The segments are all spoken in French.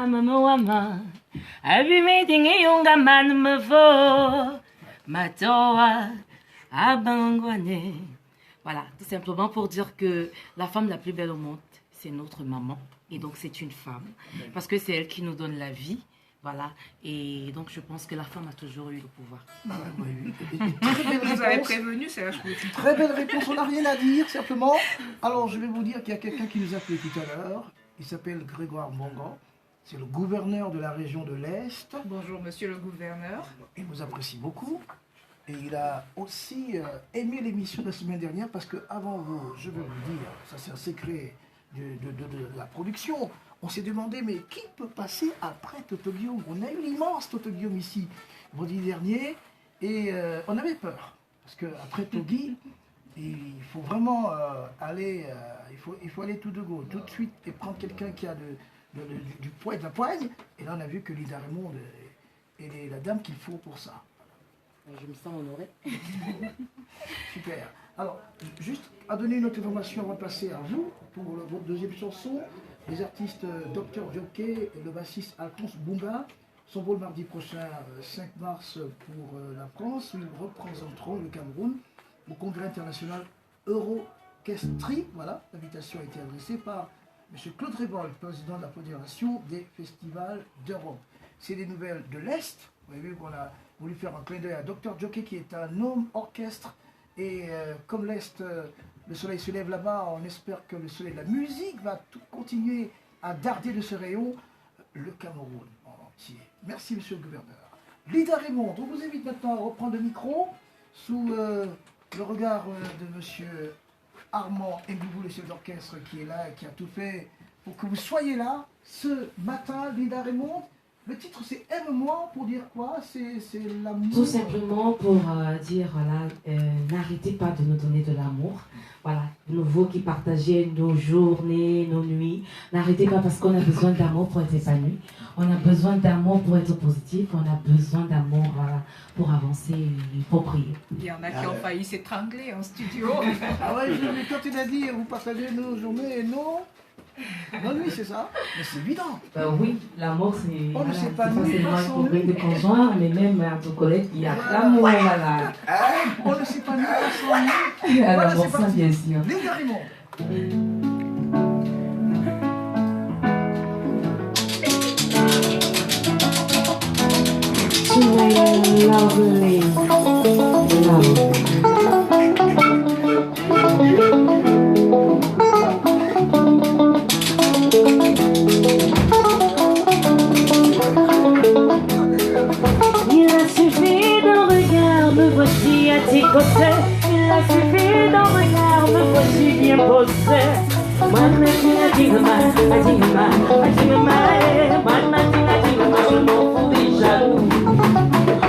Mama, meeting a young man mavo, Matoa, Abangwane. Voilà, tout simplement pour dire que la femme la plus belle au monde, c'est notre maman. Et donc, c'est une femme. Parce que c'est elle qui nous donne la vie. Voilà. Et donc, je pense que la femme a toujours eu le pouvoir. Très belle réponse. Vous avez prévenu, c'est une très belle réponse. On n'a rien à dire, simplement. Alors, je vais vous dire qu'il y a quelqu'un qui nous a appelé tout à l'heure. Il s'appelle Grégoire Mbongo. C'est le gouverneur de la région de l'Est. Bonjour, monsieur le gouverneur. Il vous apprécie beaucoup. Et il a aussi aimé l'émission de la semaine dernière parce que avant vous, je vais vous dire, ça c'est un secret de la production, on s'est demandé mais qui peut passer après Toto Guillaume? On a eu l'immense Toto Guillaume ici vendredi dernier et on avait peur parce qu'après Togi, il faut vraiment aller, il faut aller tout de go, tout de suite et prendre quelqu'un qui a du poids et de la poigne. Et là on a vu que Lida Raymond est la dame qu'il faut pour ça. Je me sens honorée. Super. Alors, juste à donner une autre information avant de passer à vous pour votre deuxième chanson. Les artistes Dr Jockey et le bassiste Alphonse Bunga sont beaux le mardi prochain, 5 mars, pour la France, où ils représenteront le Cameroun au Congrès international Eurocastri. Voilà, l'invitation a été adressée par M. Claude Rébol, président de la Fédération des festivals d'Europe. C'est des nouvelles de l'Est. Vous avez vu qu'on a voulu faire un clin d'œil à Dr Jockey qui est un homme orchestre et comme l'Est, le soleil se lève là-bas, on espère que le soleil de la musique va continuer à darder de ce rayon le Cameroun en entier. Merci monsieur le gouverneur. Lida Raymond, on vous invite maintenant à reprendre le micro sous le regard de monsieur Armand Ngoubou, le chef d'orchestre qui est là et qui a tout fait pour que vous soyez là ce matin. Lida Raymond, le titre c'est Aime-moi pour dire quoi? C'est l'amour. Tout simplement pour dire, voilà, n'arrêtez pas de nous donner de l'amour. Voilà, vous qui partagez nos journées, nos nuits, n'arrêtez pas parce qu'on a besoin d'amour pour être épanoui. On a besoin d'amour pour être positif. On a besoin d'amour, voilà, pour avancer et pour prier. Il y en a qui ont failli s'étrangler en studio. Ah ouais, mais quand il a dit vous partagez nos journées et nos... Non, oui, c'est ça. Mais c'est évident. Oui, l'amour, c'est on ne sait pas pas seulement pour des conjoints, mais même à ton collègue qui a l'amour, voilà. On ne sait pas nous sans nous. Alors, ça, bien sûr. Lida Raymond. Lovely, lovely. Il a suffi d'un regard, me voici à tes côtés. Il a suffi d'un regard, me voici bien posé. One matin, I think of my, I think of my, I think of my. One matin, I think of my, je m'en fous des jaloux.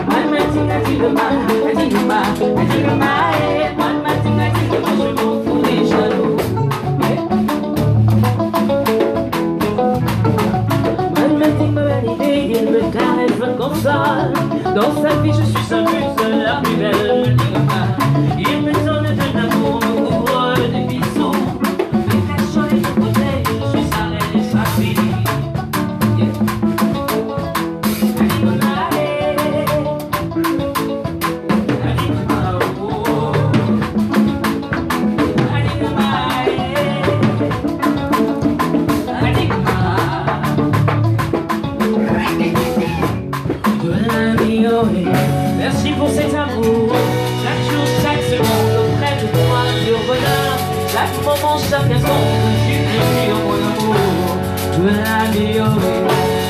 One matin, I think of my, I think of my, I think of my. One matin, I think of my, je m'en fous des jaloux. One matin, me valide, il me caresse, me console. Dans sa vie, je suis sa muse, la plus belle. Il me donne de l'amour, me couvre des bisous. Merci pour cet amour, chaque jour, chaque seconde, auprès de toi, pur bonheur. Chaque moment, chaque instant, je suis plaisir, mon amour. De l'améliorer,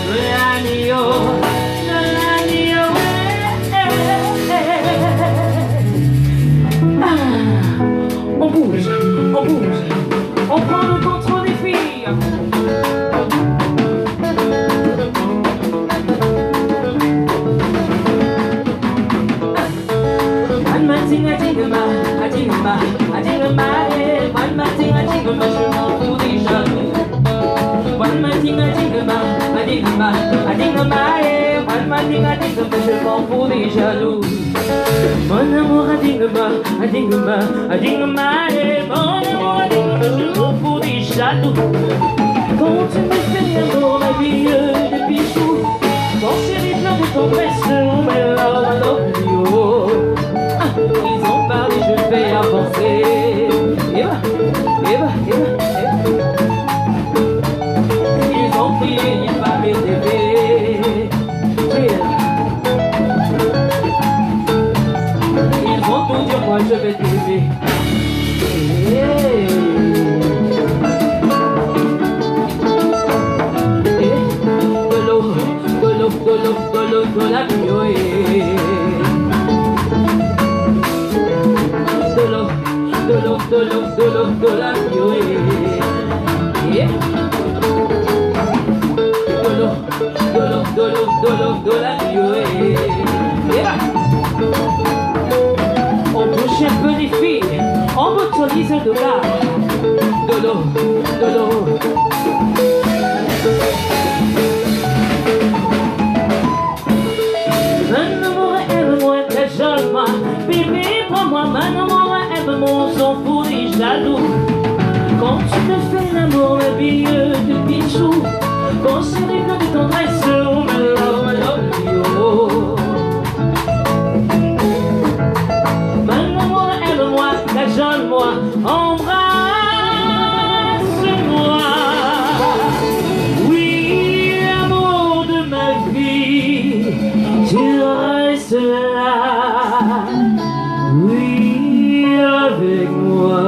de l'améliorer, de l'améliorer. On bouge, on prend le contrôle des filles. Je m'en fous des jaloux. Mon amour a dingma, a dingma, a dingma. Mon amour a dingma, je m'en fous des jaloux. Quand tu me fais l'amour, la vie de la vie. On bouge un peu les filles, on motorise de là, de l'eau, de l'eau. Maman, aime-moi, cajolle-moi, bébé, prends-moi, maman, aime-moi, on s'en fout des jaloux. Quand tu me fais l'amour, le billet de bijoux, quand je rêve de tendresse, oh my love you. Maman, aime-moi, cajole-moi, embrasse-moi. Oui, l'amour de ma vie, tu restes là. Oui, avec moi.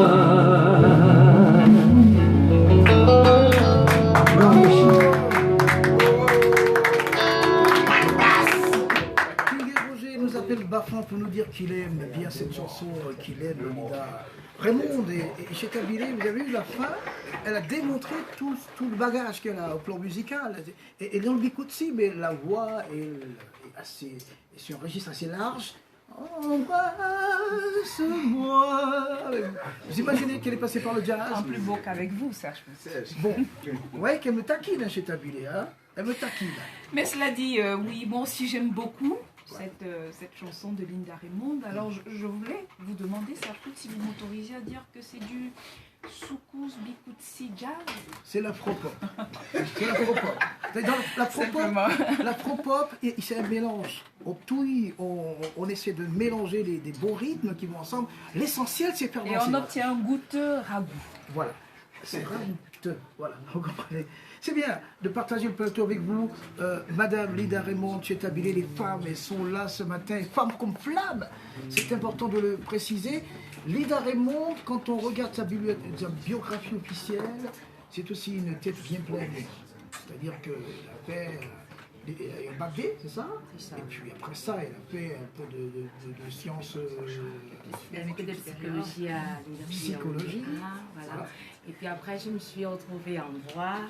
Bafin pour nous dire qu'il aime bien cette chanson, qu'il aime Lolita Raymond et chez Kabylie, vous avez vu la fin, elle a démontré tout le bagage qu'elle a au plan musical. Et dans le Bikoutsi, mais la voix est assez, sur un registre assez large. Embrasse-moi. Vous imaginez qu'elle est passée par le jazz? En plus beau qu'avec vous, ça, je pense. Bon, vous voyez qu'elle me taquine hein, chez Kabylie, hein? Elle me taquine. Mais cela dit, oui, moi aussi j'aime beaucoup cette chanson de Linda Raymond. Alors je voulais vous demander, Serge, si vous m'autorisez à dire que c'est du Soukous Bikoutsi Jazz. C'est l'afro-pop. C'est l'afro-pop. L'afro-pop, c'est un mélange. On touille, on essaie de mélanger des bons rythmes qui vont ensemble. L'essentiel, c'est faire danser. Et on obtient un goûteux ragoût. Voilà. C'est ragoûteux. Voilà, vous comprenez. C'est bien de partager le plateau avec vous. Madame Linda Raymond, chez Kabylie, les femmes, elles sont là ce matin, femmes comme flamme. C'est important de le préciser. Linda Raymond, quand on regarde sa biographie officielle, c'est aussi une tête bien pleine. C'est-à-dire qu'elle a fait un bac D, c'est ça? Et puis après ça, elle a fait un peu de sciences... un peu de psychologie à l'université. Psychologie. Voilà. Et puis après, je me suis retrouvée en droit.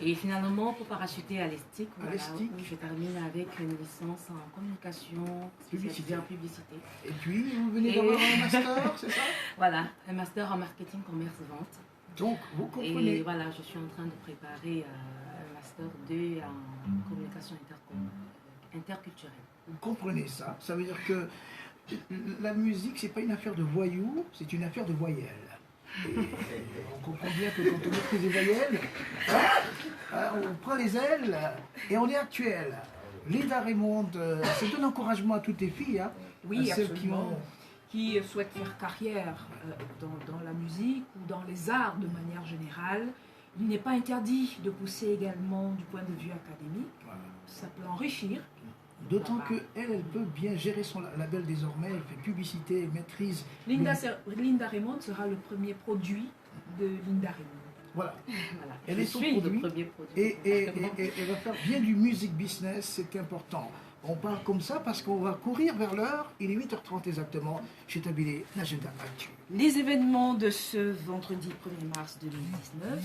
Et finalement, pour parachuter à l'ESTIC, voilà, je termine avec une licence en communication, spécialisée en publicité. Et puis, vous venez d'avoir un master, c'est ça? Voilà, un master en marketing, commerce, vente. Donc, vous comprenez. Et voilà, je suis en train de préparer un master 2 en communication interculturelle. Vous comprenez ça? Ça veut dire que la musique, c'est pas une affaire de voyous, c'est une affaire de voyelles. Et on comprend bien que quand on maîtrise les voyelles, on prend les ailes et on est actuel. Linda Raymond, c'est un encouragement à toutes les filles, hein, oui, à celles qui souhaitent faire carrière dans la musique ou dans les arts de manière générale. Il n'est pas interdit de pousser également du point de vue académique. Voilà. Ça peut enrichir. D'autant qu'elle peut bien gérer son label désormais, elle fait publicité, elle maîtrise... Linda Raymond sera le premier produit de Linda Raymond. Voilà. Elle Je est son suis produit, le premier produit. Et elle va faire bien du music business, c'est important. On parle comme ça parce qu'on va courir vers l'heure, il est 8h30 exactement, chez Kabylie, l'agenda actuel. Les événements de ce vendredi 1er mars 2019.